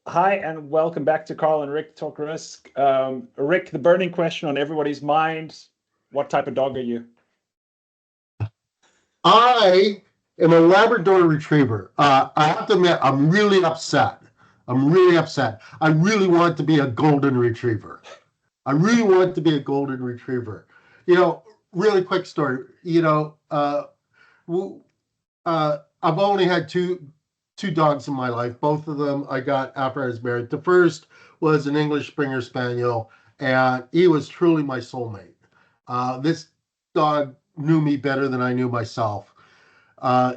Hi, and welcome back to Carl and Rick Talk Risk. Rick, the burning question on everybody's mind, what type of dog are you? I am a Labrador Retriever. I have to admit, I'm really upset. I'm really upset. I really want to be a Golden Retriever. I really want to be a Golden Retriever. You know, really quick story. I've only had two dogs in my life. Both of them I got after I was married. The first was an English Springer Spaniel, and he was truly my soulmate. This dog knew me better than I knew myself. Uh,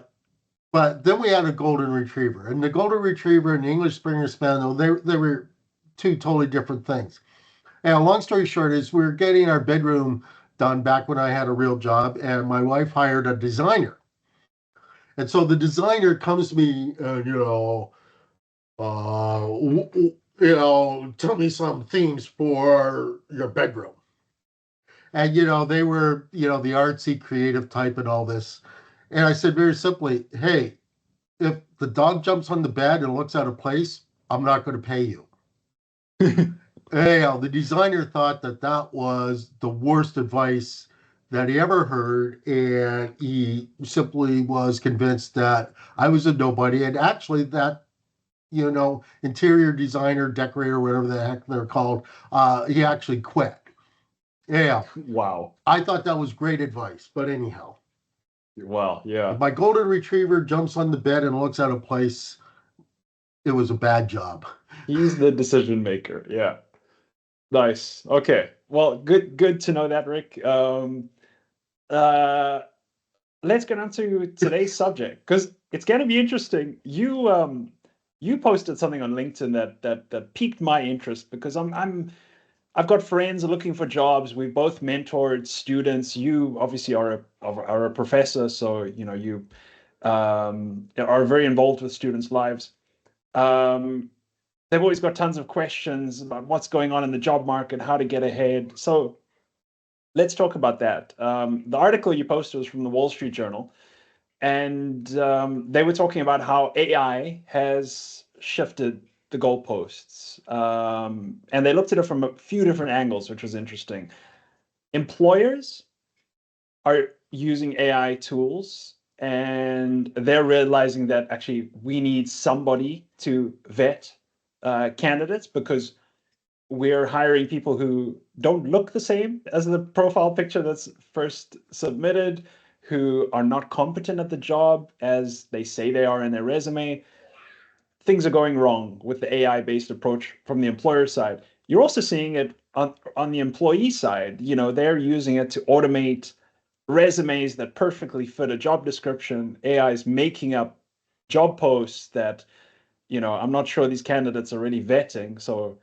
but then we had a Golden Retriever, and the Golden Retriever and the English Springer Spaniel, they were two totally different things. And long story short is we were getting our bedroom done back when I had a real job, and my wife hired a designer. And so the designer comes to me and, tell me some themes for your bedroom. And, they were, the artsy creative type and all this. And I said very simply, hey, if the dog jumps on the bed and looks out of place, I'm not going to pay you. Anyhow, the designer thought that that was the worst advice that he ever heard, and he simply was convinced that I was a nobody. And actually, that interior designer, decorator, whatever the heck they're called, he actually quit. Yeah, Wow. I thought that was great advice. But anyhow, Well, yeah. if my Golden Retriever jumps on the bed and looks out of place, it was a bad job. He's the decision maker. Yeah. Nice. Okay. Well, good to know that, Rick. Uh, let's get on to today's subject because it's going to be interesting. You posted something on LinkedIn that piqued my interest because I've got friends looking for jobs. We've both mentored students. You obviously are a professor, so you are very involved with students' lives. Um, they've always got tons of questions about what's going on in the job market, how to get ahead. So let's talk about that. The article you posted was from the Wall Street Journal, and they were talking about how AI has shifted the goalposts. And they looked at it from a few different angles, which was interesting. Employers are using AI tools and they're realizing that actually we need somebody to vet candidates because we're hiring people who don't look the same as the profile picture that's first submitted, who are not competent at the job as they say they are in their resume. Things are going wrong with the AI-based approach from the employer side. You're also seeing it on the employee side. They're using it to automate resumes that perfectly fit a job description. AI is making up job posts that, I'm not sure these candidates are really vetting. So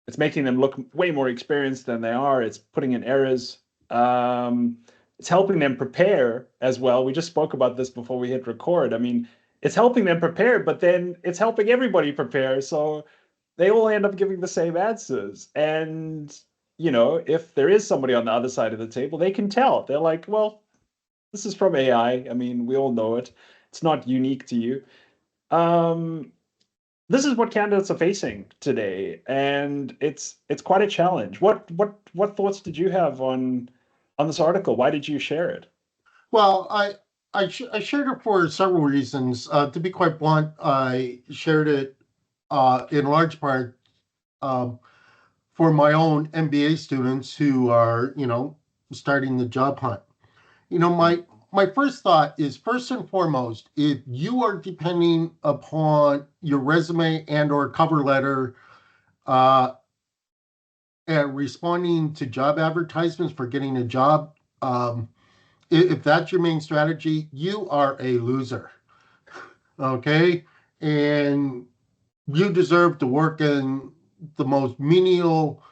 it's making them look way more experienced than they are. It's putting in errors. It's helping them prepare as well. We just spoke about this before we hit record. I mean, it's helping them prepare, but then it's helping everybody prepare. So they all end up giving the same answers. And, if there is somebody on the other side of the table, they can tell. They're like, well, this is from AI. I mean, we all know it. It's not unique to you. Um, this is what candidates are facing today, and it's quite a challenge. What thoughts did you have on this article? Why did you share it? Well, I shared it for several reasons. To be quite blunt, I shared it in large part um, for my own MBA students who are, starting the job hunt. My first thought is first and foremost, if you are depending upon your resume and or cover letter uh, and responding to job advertisements for getting a job, if that's your main strategy, you are a loser. Okay, and you deserve to work in the most menial,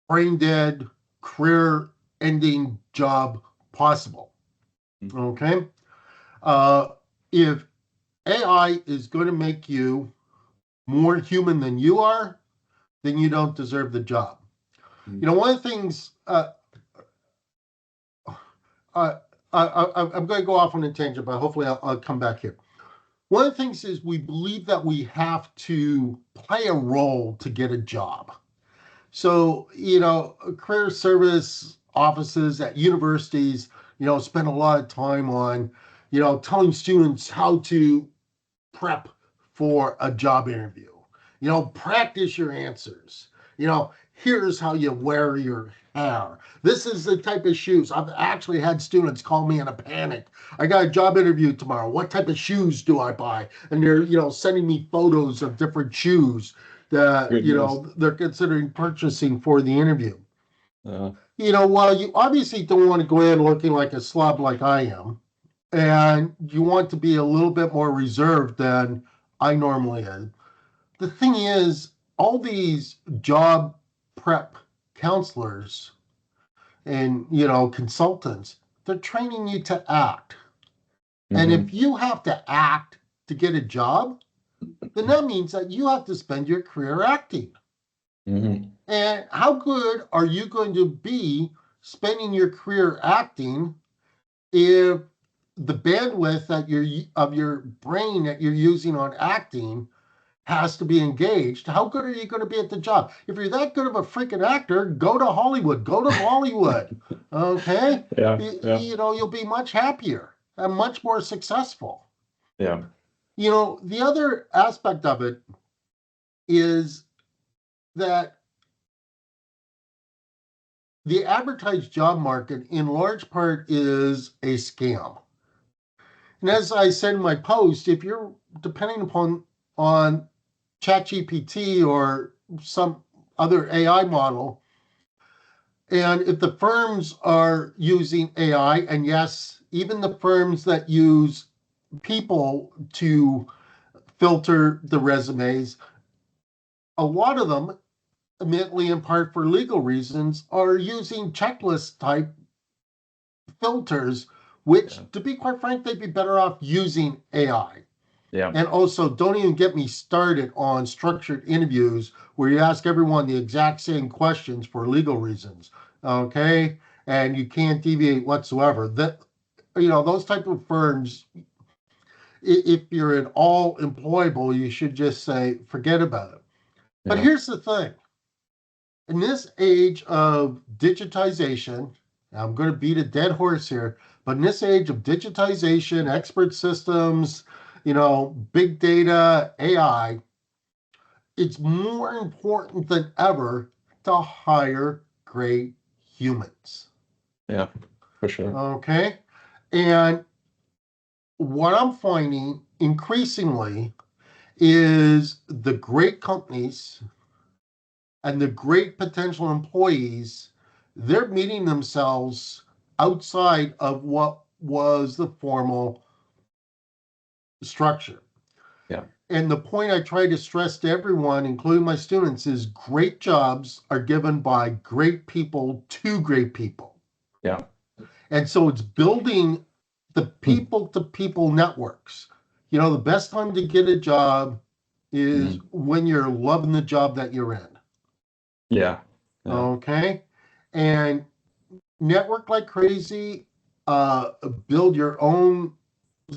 brain dead, career ending job possible. Okay. Uh, if AI is going to make you more human than you are, then you don't deserve the job. One of the things I, I'm going to go off on a tangent, but hopefully I'll come back here. one of the things is we believe that we have to play a role to get a job. So, career service offices at universities, spend a lot of time on, telling students how to prep for a job interview. Practice your answers. Here's how you wear your hair. This is the type of shoes. I've actually had students call me in a panic. I got a job interview tomorrow. What type of shoes do I buy? And they're, sending me photos of different shoes that, they're considering purchasing for the interview. While you obviously don't want to go in looking like a slob like I am, and you want to be a little bit more reserved than I normally am. The thing is, all these job prep counselors and, consultants, they're training you to act. Mm-hmm. And if you have to act to get a job, then that means that you have to spend your career acting. Mm-hmm. And how good are you going to be spending your career acting if the bandwidth of your brain that you're using on acting has to be engaged? How good are you going to be at the job? If you're that good of a freaking actor, go to Hollywood, go to Bollywood. Okay? You'll be much happier and much more successful. Yeah. The other aspect of it is that the advertised job market in large part is a scam. And as I said in my post, if you're depending on ChatGPT or some other AI model, and if the firms are using AI, and yes, even the firms that use people to filter the resumes, a lot of them, admittedly in part for legal reasons, are using checklist type filters, which, to be quite frank, they'd be better off using AI. Yeah. And also, don't even get me started on structured interviews where you ask everyone the exact same questions for legal reasons, okay? And you can't deviate whatsoever. Those type of firms, if you're at all employable, you should just say, forget about it. Yeah. But here's the thing. In this age of digitization, I'm going to beat a dead horse here, but in this age of digitization, expert systems, big data, AI, it's more important than ever to hire great humans. Yeah, for sure. Okay. And what I'm finding increasingly is the great companies and the great potential employees, they're meeting themselves outside of what was the formal structure. Yeah. And the point I try to stress to everyone, including my students, is great jobs are given by great people to great people. Yeah. And so it's building the people-to-people networks. The best time to get a job is when you're loving the job that you're in. Yeah. Okay. And network like crazy, build your own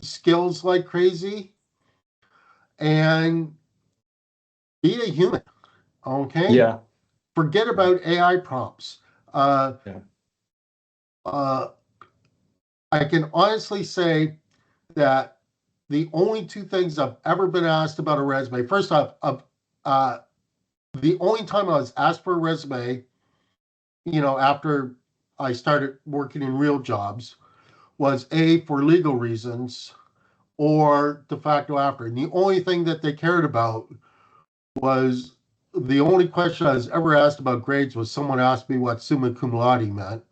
skills like crazy, and be a human. Okay. Yeah. Forget about AI prompts. I can honestly say that the only two things I've ever been asked about a resume, first off, the only time I was asked for a resume, after I started working in real jobs, was for legal reasons or de facto after. And the only thing that they cared about was, the only question I was ever asked about grades was someone asked me what summa cum laude meant.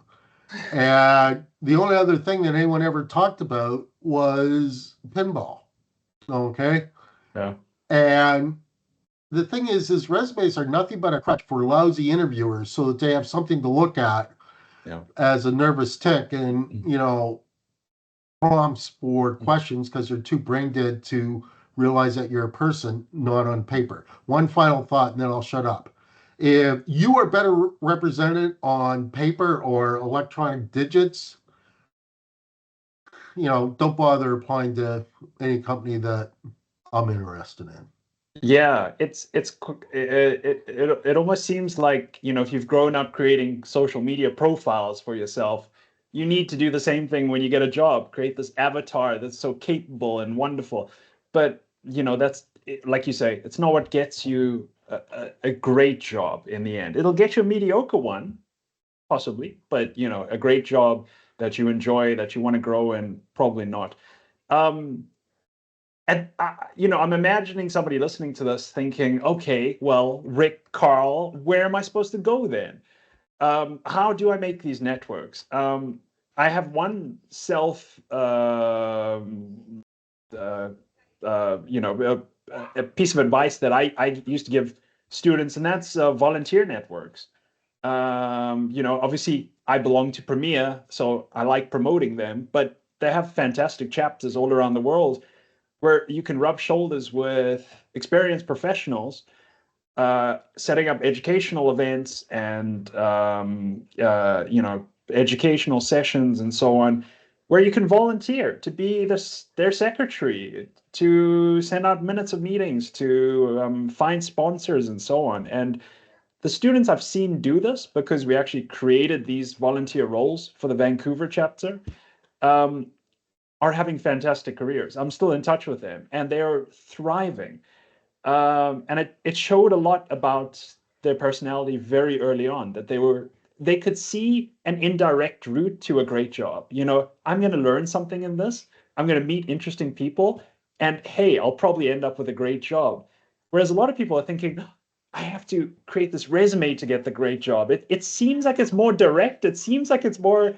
And the only other thing that anyone ever talked about was pinball. Okay. Yeah. And the thing is resumes are nothing but a crutch for lousy interviewers so that they have something to look at as a nervous tick and, prompts for questions because they're too brain dead to realize that you're a person, not on paper. One final thought, and then I'll shut up. If you are better represented on paper or electronic digits, don't bother applying to any company that I'm interested in. Yeah, it almost seems like, if you've grown up creating social media profiles for yourself, you need to do the same thing when you get a job, create this avatar that's so capable and wonderful. But, like you say, it's not what gets you a great job in the end. It'll get you a mediocre one, possibly, but, a great job that you enjoy, that you want to grow in, probably not. Um, and I'm imagining somebody listening to this thinking, okay, well, Rick, Carl, where am I supposed to go then? How do I make these networks? I have one uh, a piece of advice that I used to give students, and that's volunteer networks. Obviously, I belong to Premier, so I like promoting them, but they have fantastic chapters all around the world where you can rub shoulders with experienced professionals, setting up educational events and educational sessions and so on, where you can volunteer to be their secretary, to send out minutes of meetings, to find sponsors and so on. And the students I've seen do this, because we actually created these volunteer roles for the Vancouver chapter, um, are having fantastic careers. I'm still in touch with them, and they're thriving. And it showed a lot about their personality very early on, that they could see an indirect route to a great job. I'm going to learn something in this. I'm going to meet interesting people, and hey, I'll probably end up with a great job. Whereas a lot of people are thinking, I have to create this resume to get the great job. It seems like it's more direct. It seems like it's more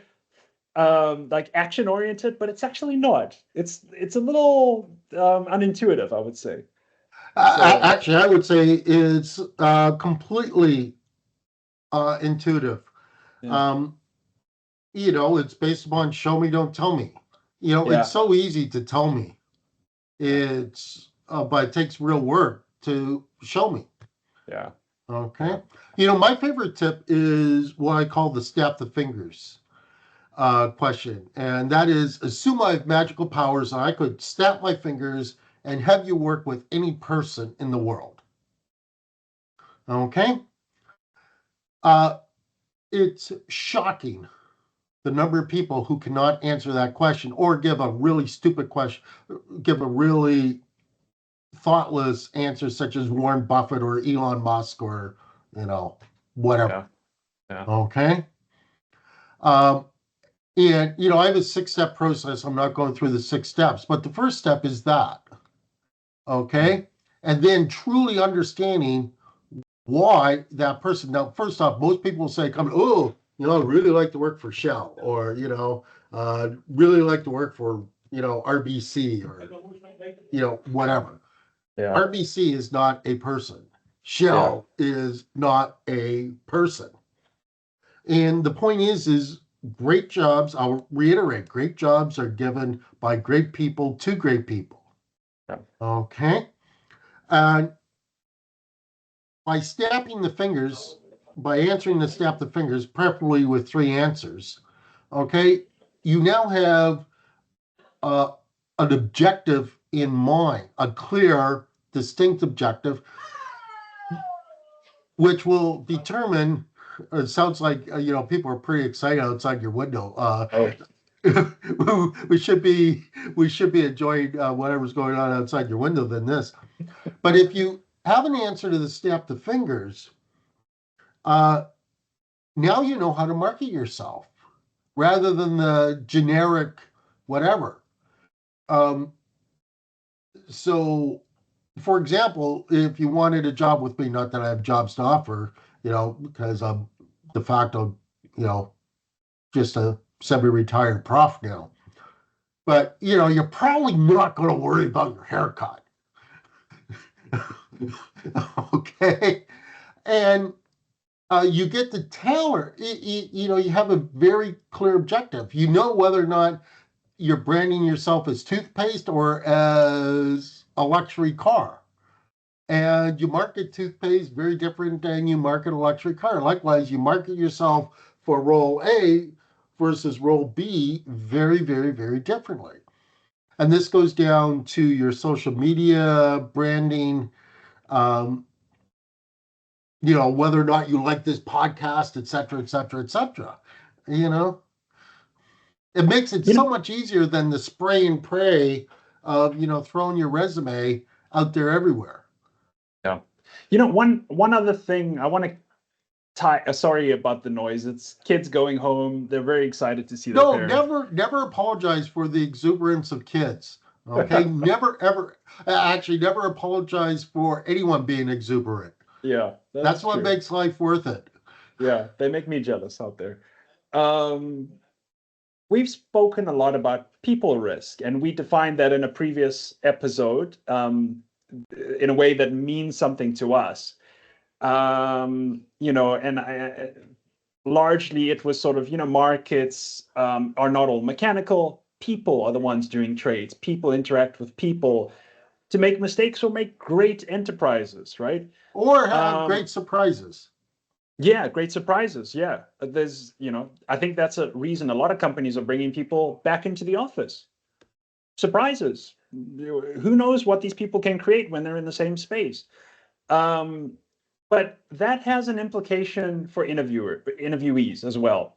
like action oriented, but it's actually not. It's a little unintuitive, I would say. So Actually, I would say it's completely intuitive. yeah, Um, it's based upon show me, don't tell me. It's yeah, so easy to tell me. yeah, But it takes real work to show me. yeah, Okay. yeah, My favorite tip is what I call the snap the fingers question. And that is assume I have magical powers and I could snap my fingers and have you work with any person in the world. Okay. Uh, it's shocking the number of people who cannot answer that question or give a really stupid question, give a really thoughtless answer, such as Warren Buffett or Elon Musk or, whatever. yeah, yeah, Okay. Um, and, I have a 6-step process. I'm not going through the 6 steps, but the first step is that. mm, Okay. And then truly understanding why that person. Now, first off, most people will say, oh, I really like to work for Shell or, really like to work for, RBC or, whatever. yeah, RBC is not a person. yeah, Shell is not a person. And the point is great jobs, I'll reiterate, great jobs are given by great people to great people. yeah, Okay. And by snapping the fingers, by answering the snap the fingers, preferably with 3 answers, okay, you now have uh, an objective in mind, a clear, distinct objective, which will determine. It sounds like people are pretty excited outside your window. oh, We should be enjoying whatever's going on outside your window than this. But if you have an answer to the snap the fingers, uh, now you know how to market yourself rather than the generic whatever. Um, so, for example, if you wanted a job with me, not that I have jobs to offer, because I'm de facto, you know, just a semi-retired prof now. But you're probably not going to worry about your haircut. Okay, and you get the tailor. You have a very clear objective. You know whether or not you're branding yourself as toothpaste or as a luxury car. And you market toothpaste very different than you market a luxury car. Likewise, you market yourself for role A versus role B very, very, very differently. And this goes down to your social media branding, um, whether or not you like this podcast, et cetera, et cetera, et cetera. It makes it You so know, much easier than the spray and pray of, throwing your resume out there everywhere. yeah. One other thing I want to tie. Sorry about the noise. It's kids going home. They're very excited to see their No, parents. never apologize for the exuberance of kids. Okay, never ever, actually, never apologize for anyone being exuberant. Yeah, That's that's what true. makes life worth it. Yeah, they make me jealous out there. Um, we've spoken a lot about people risk, and we defined that in a previous episode in a way that means something to us. And largely it was sort of, markets are not all mechanical. People are the ones doing trades. People interact with people to make mistakes or make great enterprises, right? Or have Um, great surprises. Yeah, great surprises. Yeah. I think that's a reason a lot of companies are bringing people back into the office. Surprises. Who knows what these people can create when they're in the same space? Um, but that has an implication for interviewees as well.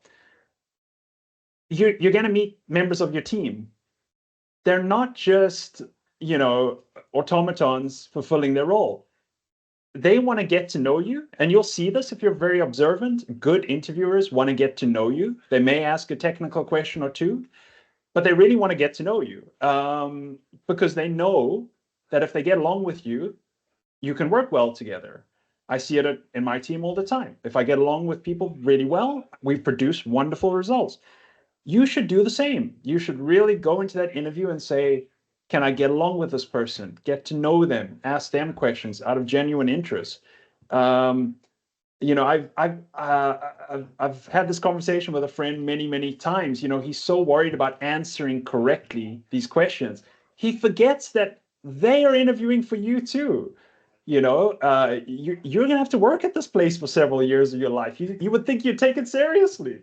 You're going to meet members of your team. They're not just, automatons fulfilling their role. They want to get to know you, and you'll see this if you're very observant. Good interviewers want to get to know you. They may ask a technical question or two, but they really want to get to know you because they know that if they get along with you, you can work well together. I see it in my team all the time. If I get along with people really well, we produce wonderful results. You should do the same. You should really go into that interview and say, can I get along with this person? Get to know them, ask them questions out of genuine interest. Um, I've had this conversation with a friend many times. He's so worried about answering correctly these questions, he forgets that they are interviewing for you too. You're gonna have to work at this place for several years of your life. You would think you'd take it seriously.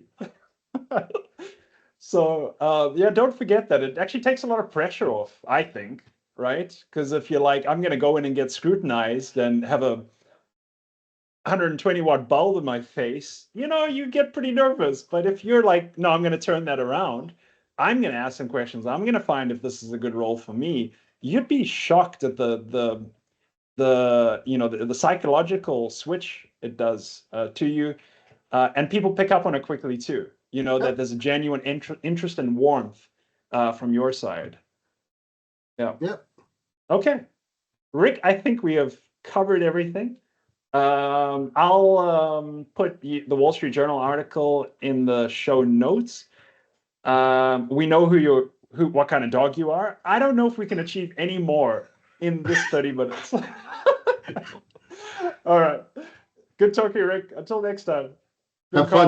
So yeah, don't forget that it actually takes a lot of pressure off, I think, right? Because if you're like, I'm gonna go in and get scrutinized and have a 120-watt bulb in my face, you get pretty nervous. But if you're like, no, I'm gonna turn that around, I'm gonna ask some questions, I'm gonna find if this is a good role for me, you'd be shocked at the psychological switch it does to you. And people pick up on it quickly too. That Yep. there's a genuine interest and warmth from your side. Yeah. Yep. Okay, Rick, I think we have covered everything. I'll put the Wall Street Journal article in the show notes. We know what kind of dog you are. I don't know if we can achieve any more in this 30 minutes. All right. Good talking, Rick. Until next time. Good Have fun. call.